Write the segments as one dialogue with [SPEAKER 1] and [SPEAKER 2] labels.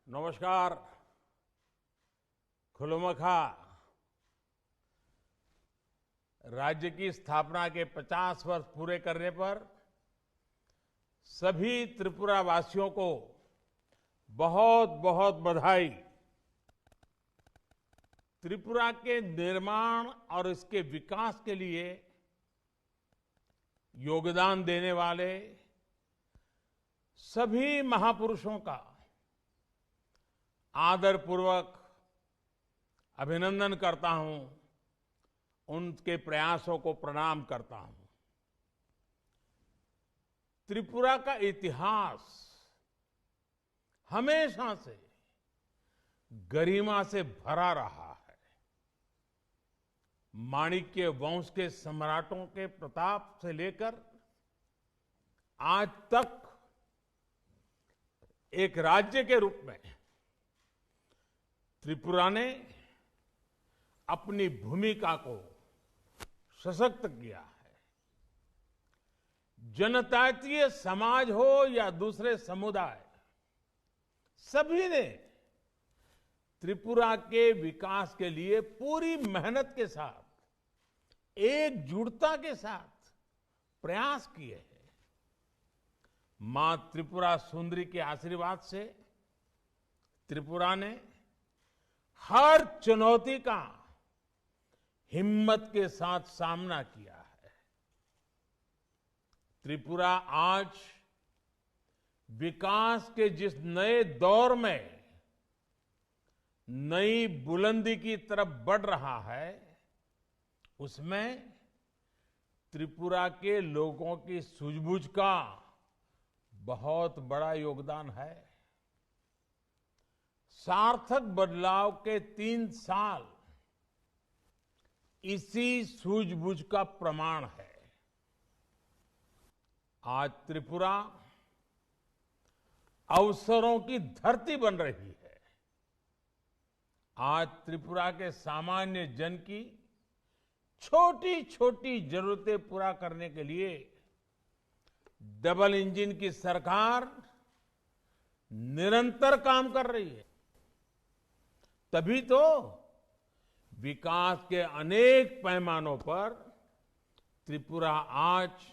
[SPEAKER 1] नमस्कार। खुलुमखा। राज्य की स्थापना के 50 वर्ष पूरे करने पर सभी त्रिपुरा वासियों को बहुत बहुत बधाई। त्रिपुरा के निर्माण और इसके विकास के लिए योगदान देने वाले सभी महापुरुषों का आदरपूर्वक अभिनंदन करता हूं, उनके प्रयासों को प्रणाम करता हूं। त्रिपुरा का इतिहास हमेशा से गरिमा से भरा रहा है। माणिक्य वंश के सम्राटों के प्रताप से लेकर आज तक एक राज्य के रूप में त्रिपुरा ने अपनी भूमिका को सशक्त किया है। जनजातीय समाज हो या दूसरे समुदाय, सभी ने त्रिपुरा के विकास के लिए पूरी मेहनत के साथ, एकजुटता के साथ प्रयास किए हैं। मां त्रिपुरा सुंदरी के आशीर्वाद से त्रिपुरा ने हर चुनौती का हिम्मत के साथ सामना किया है। त्रिपुरा आज विकास के जिस नए दौर में नई बुलंदी की तरफ बढ़ रहा है, उसमें त्रिपुरा के लोगों की सूझबूझ का बहुत बड़ा योगदान है। सार्थक बदलाव के 3 साल इसी सूझबूझ का प्रमाण है। आज त्रिपुरा अवसरों की धरती बन रही है। आज त्रिपुरा के सामान्य जन की छोटी छोटी जरूरतें पूरा करने के लिए डबल इंजन की सरकार निरंतर काम कर रही है। तभी तो विकास के अनेक पैमानों पर त्रिपुरा आज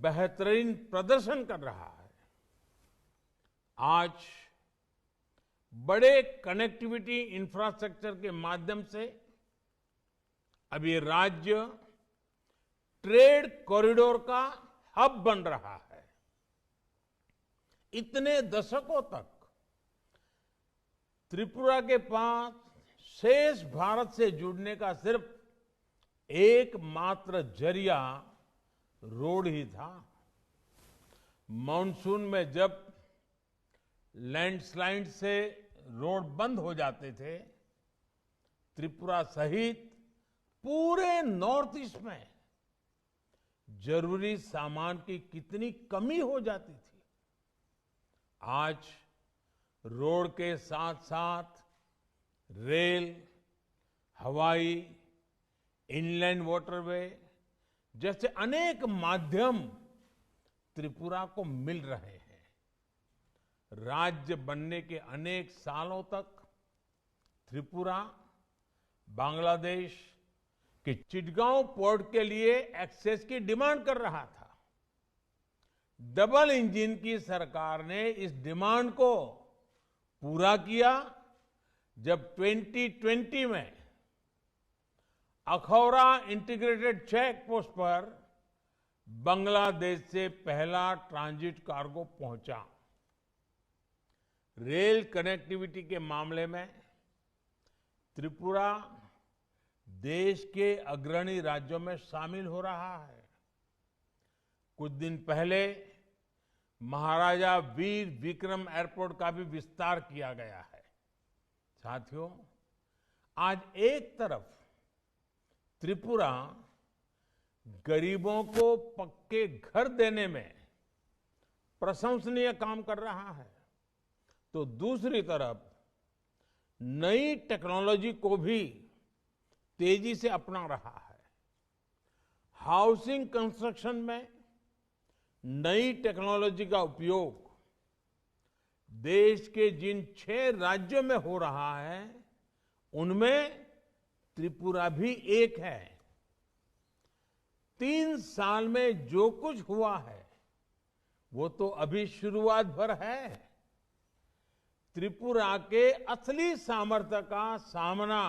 [SPEAKER 1] बेहतरीन प्रदर्शन कर रहा है। आज बड़े कनेक्टिविटी इंफ्रास्ट्रक्चर के माध्यम से अब ये राज्य ट्रेड कॉरिडोर का हब बन रहा है। इतने दशकों तक त्रिपुरा के पास शेष भारत से जुड़ने का सिर्फ एकमात्र जरिया रोड ही था। मानसून में जब लैंडस्लाइड से रोड बंद हो जाते थे, त्रिपुरा सहित पूरे नॉर्थ ईस्ट में जरूरी सामान की कितनी कमी हो जाती थी। आज रोड के साथ साथ रेल, हवाई, इनलैंड वाटरवे जैसे अनेक माध्यम त्रिपुरा को मिल रहे हैं। राज्य बनने के अनेक सालों तक त्रिपुरा बांग्लादेश के चिटगांव पोर्ट के लिए एक्सेस की डिमांड कर रहा था। डबल इंजन की सरकार ने इस डिमांड को पूरा किया जब 2020 में अखौरा इंटीग्रेटेड चेक पोस्ट पर बांग्लादेश से पहला ट्रांजिट कार्गो पहुंचा। रेल कनेक्टिविटी के मामले में त्रिपुरा देश के अग्रणी राज्यों में शामिल हो रहा है। कुछ दिन पहले महाराजा वीर विक्रम एयरपोर्ट का भी विस्तार किया गया है। साथियों, आज एक तरफ त्रिपुरा गरीबों को पक्के घर देने में प्रशंसनीय काम कर रहा है, तो दूसरी तरफ नई टेक्नोलॉजी को भी तेजी से अपना रहा है। हाउसिंग कंस्ट्रक्शन में नई टेक्नोलॉजी का उपयोग देश के जिन 6 राज्यों में हो रहा है उनमें त्रिपुरा भी एक है। 3 साल में जो कुछ हुआ है वो तो अभी शुरुआत भर है। त्रिपुरा के असली सामर्थ्य का सामना,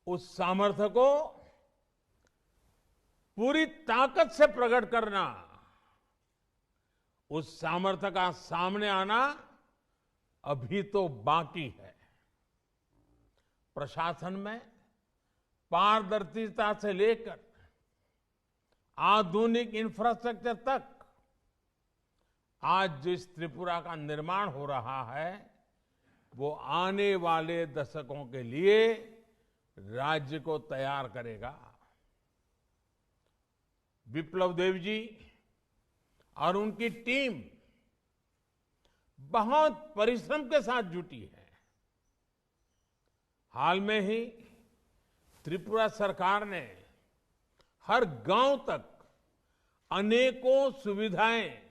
[SPEAKER 1] उस सामर्थ्य को पूरी ताकत से प्रकट करना, उस सामर्थ्य का सामने आना अभी तो बाकी है। प्रशासन में पारदर्शिता से लेकर आधुनिक इंफ्रास्ट्रक्चर तक आज जिस त्रिपुरा का निर्माण हो रहा है वो आने वाले दशकों के लिए राज्य को तैयार करेगा। विप्लव देव जी और उनकी टीम बहुत परिश्रम के साथ जुटी है। हाल में ही त्रिपुरा सरकार ने हर गांव तक अनेकों सुविधाएं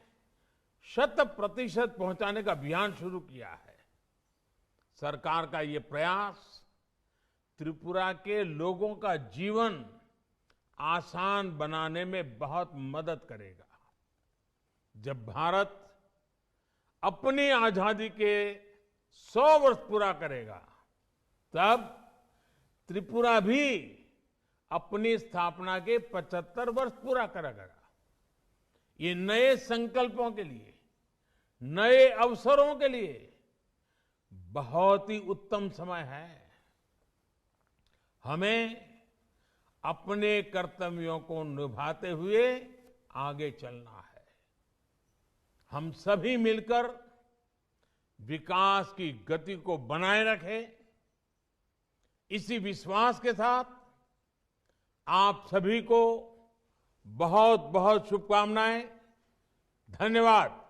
[SPEAKER 1] 100% पहुंचाने का अभियान शुरू किया है। सरकार का ये प्रयास त्रिपुरा के लोगों का जीवन आसान बनाने में बहुत मदद करेगा। जब भारत अपनी आजादी के 100 वर्ष पूरा करेगा तब त्रिपुरा भी अपनी स्थापना के 75 वर्ष पूरा करेगा। ये नए संकल्पों के लिए, नए अवसरों के लिए बहुत ही उत्तम समय है। हमें अपने कर्तव्यों को निभाते हुए आगे चलना है। हम सभी मिलकर विकास की गति को बनाए रखें। इसी विश्वास के साथ आप सभी को बहुत बहुत शुभकामनाएं। धन्यवाद।